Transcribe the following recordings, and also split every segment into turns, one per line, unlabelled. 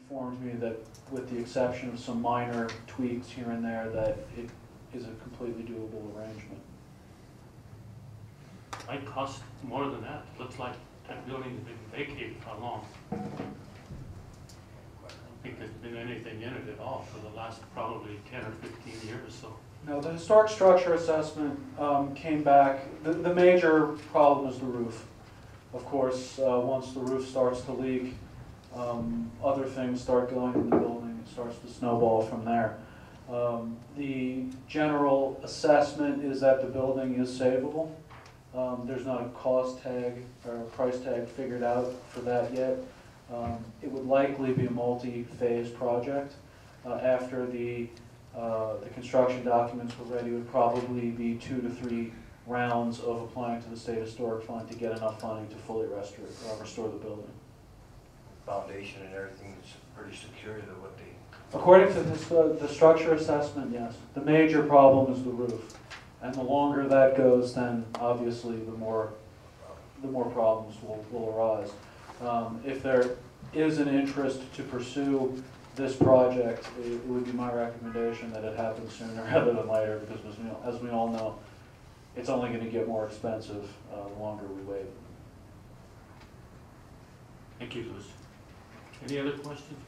informed me that with the exception of some minor tweaks here and there, that it is a completely doable arrangement.
Might cost more than that. Looks like that building's been vacated for long. I don't think there's been anything in it at all for the last probably 10 or 15 years. So.
No, the historic structure assessment came back. The major problem is the roof. Of course, once the roof starts to leak, other things start going in the building. It starts to snowball from there. The general assessment is that the building is savable. There's not a cost tag or a price tag figured out for that yet. It would likely be a multi-phase project. After the construction documents were ready, it would probably be 2 to 3 rounds of applying to the State Historic Fund to get enough funding to fully restore the building.
Foundation and everything is pretty secure to what they...
According to the structure assessment, yes. The major problem is the roof. And the longer that goes, then obviously the more problems will arise. If there is an interest to pursue this project, it would be my recommendation that it happen sooner rather than later, because as we all know, it's only going to get more expensive the longer we wait.
Thank you, Louis. Any other questions?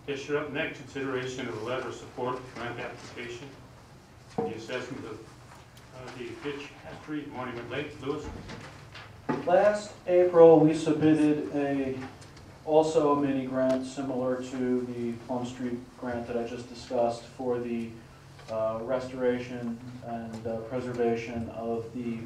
Yes, you're up next. Consideration of a letter of support grant application for the assessment of the fish hatchery at Monument Lake. Louis?
Last April, we submitted also a mini grant similar to the Plum Street grant that I just discussed for the restoration and preservation of the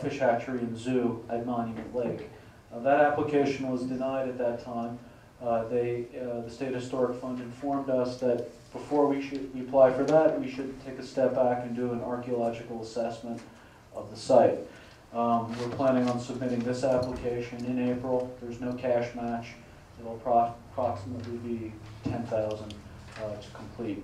fish hatchery and zoo at Monument Lake. That application was denied at that time. The State Historic Fund informed us that before we apply for that, we should take a step back and do an archaeological assessment of the site. We're planning on submitting this application in April. There's no cash match. It'll approximately be $10,000 to complete.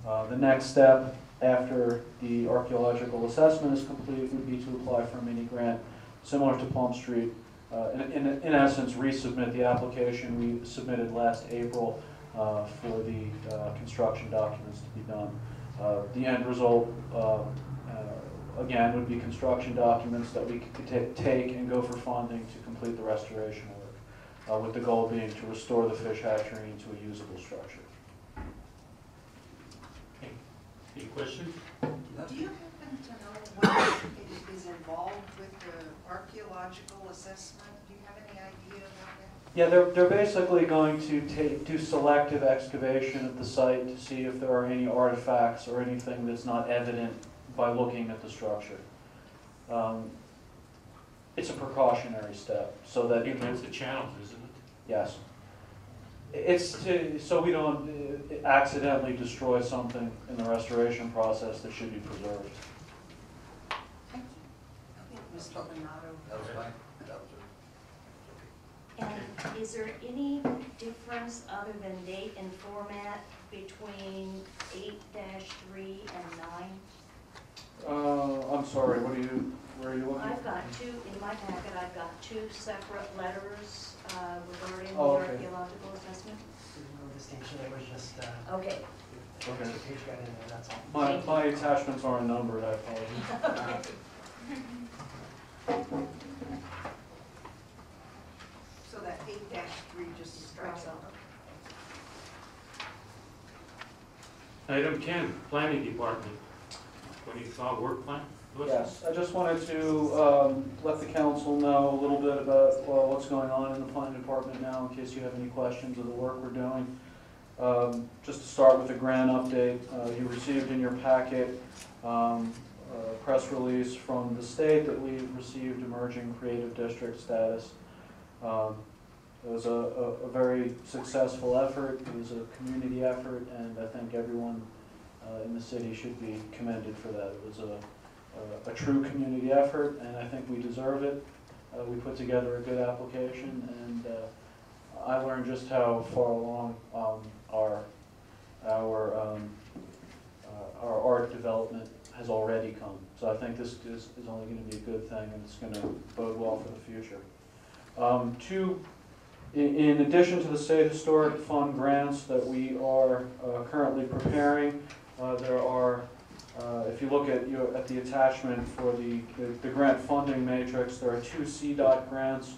The next step after the archaeological assessment is complete would be to apply for a mini grant similar to Plum Street. In essence, resubmit the application we submitted last April for the construction documents to be done. The end result, again, would be construction documents that we could take and go for funding to complete the restoration work, with the goal being to restore the fish hatchery into a usable structure.
Okay. Any questions?
Do you happen to know what is involved with the archaeological assessment? Do you have any idea about that?
Yeah, they're basically going to do selective excavation at the site to see if there are any artifacts or anything that's not evident by looking at the structure. It's a precautionary step, so that
It's a challenge, isn't it?
yes, it's so we don't accidentally destroy something in the restoration process that should be preserved.
Thank you. Mr. Donato.
That was fine. That was it.
And is there any difference other than date and format between 8-3 and 9?
I'm sorry, where are you looking?
I've got two, in my packet, I've got 2 separate letters regarding the
okay.
archaeological assessment.
There's no distinction, it was just,
Okay.
Okay.
the page got in there, that's all.
My attachments aren't numbered, I apologize.
So that 8-3 just strikes out.
Item 10, Planning Department. What do you call work plan? Louis?
Yes, I just wanted to let the council know a little bit about what's going on in the planning department now, in case you have any questions of the work we're doing. Just to start with a grant update, you received in your packet a press release from the state that we received emerging creative district status. It was a very successful effort. It was a community effort, and I think everyone in the city should be commended for that. It was a true community effort, and I think we deserve it. We put together a good application, and I learned just how far along our art development has already come. So I think this is only going to be a good thing, and it's going to bode well for the future. In addition to the State Historic Fund grants that we are currently preparing, there are, if you look at the attachment for the grant funding matrix, there are 2 CDOT grants,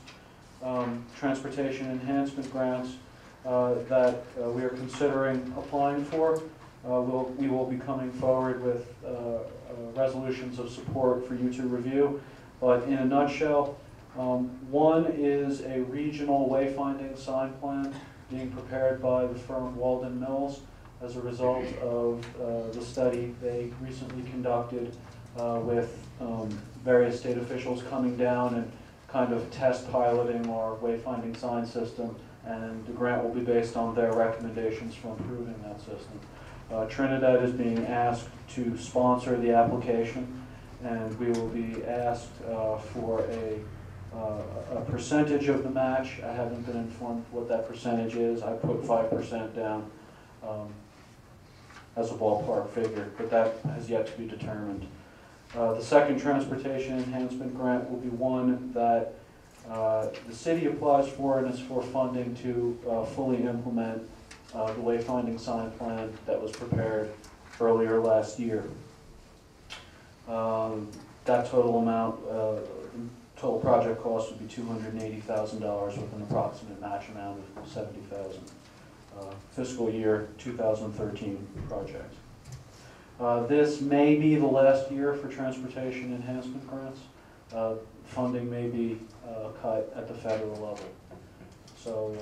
transportation enhancement grants, that we are considering applying for. We will be coming forward with resolutions of support for you to review. But in a nutshell, one is a regional wayfinding sign plan being prepared by the firm Walden Mills as a result of the study they recently conducted with various state officials coming down and kind of test piloting our wayfinding sign system, and the grant will be based on their recommendations for improving that system. Trinidad is being asked to sponsor the application, and we will be asked for a percentage of the match. I haven't been informed what that percentage is. I put 5% down as a ballpark figure, but that has yet to be determined. The second transportation enhancement grant will be one that the city applies for, and is for funding to fully implement the wayfinding sign plan that was prepared earlier last year. That total amount, total project cost would be $280,000 with an approximate match amount of $70,000. Fiscal year 2013 project. This may be the last year for transportation enhancement grants. Funding may be cut at the federal level. So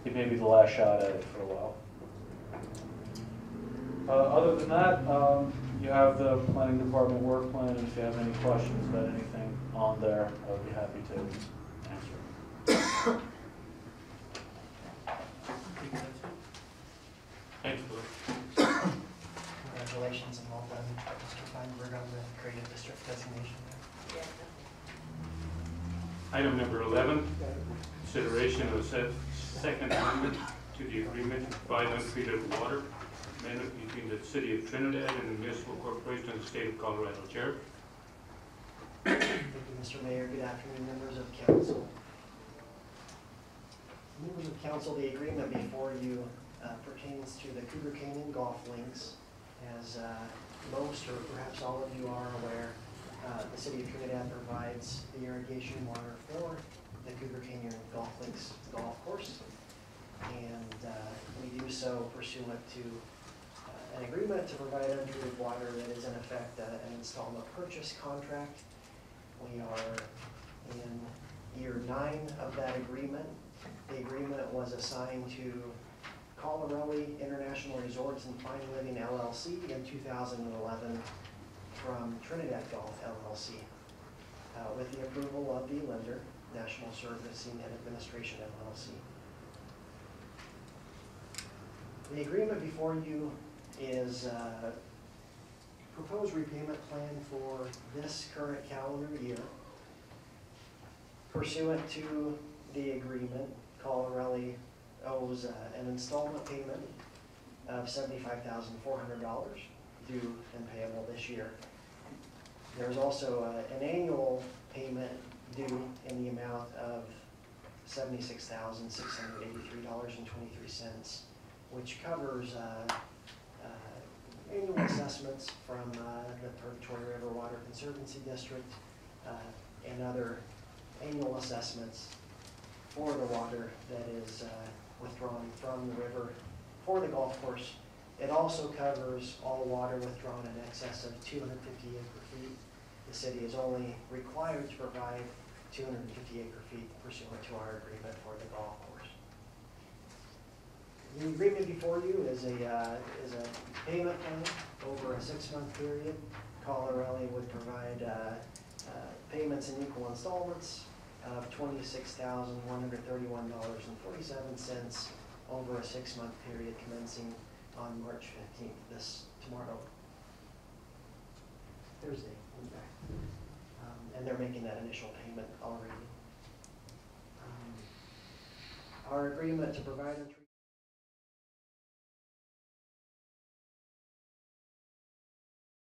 it may be the last shot at it for a while. Other than that, you have the planning department work plan, and if you have any questions about anything on there, I would be happy to answer.
Thanks, Bill.
Congratulations and well done, Mr. Feinberg, on the creative district designation there.
Item number 11, consideration of second amendment to the agreement to provide untreated water amendment between the City of Trinidad and the Municipal Corporation of the State of Colorado. Chair.
Thank you, Mr. Mayor. Good afternoon, members of council. Members of council, the agreement before you pertains to the Cougar Canyon Golf Links. As most or perhaps all of you are aware, the City of Trinidad provides the irrigation water for the Cougar Canyon Golf Links golf course. And we do so pursuant to an agreement to provide untreated water that is in effect an installment purchase contract. We are in year 9 of that agreement. The agreement was assigned to Colorelli International Resorts and Fine Living LLC in 2011 from Trinidad Golf LLC with the approval of the lender, National Servicing and Administration LLC. The agreement before you is a proposed repayment plan for this current calendar year. Pursuant to the agreement, Colorelli owes an installment payment of $75,400 due and payable this year. There's also an annual payment due in the amount of $76,683.23, which covers annual assessments from the Purgatory River Water Conservancy District and other annual assessments for the water that is withdrawn from the river for the golf course. It also covers all water withdrawn in excess of 250 acre-feet. The city is only required to provide 250 acre-feet pursuant to our agreement for the golf course. The agreement before you is a payment plan over a 6-month period. Colorelli would provide payments in equal installments of $26,131.47 over a 6-month period commencing on March 15th, tomorrow, Thursday, in fact. And they're making that initial payment already. Our agreement to provide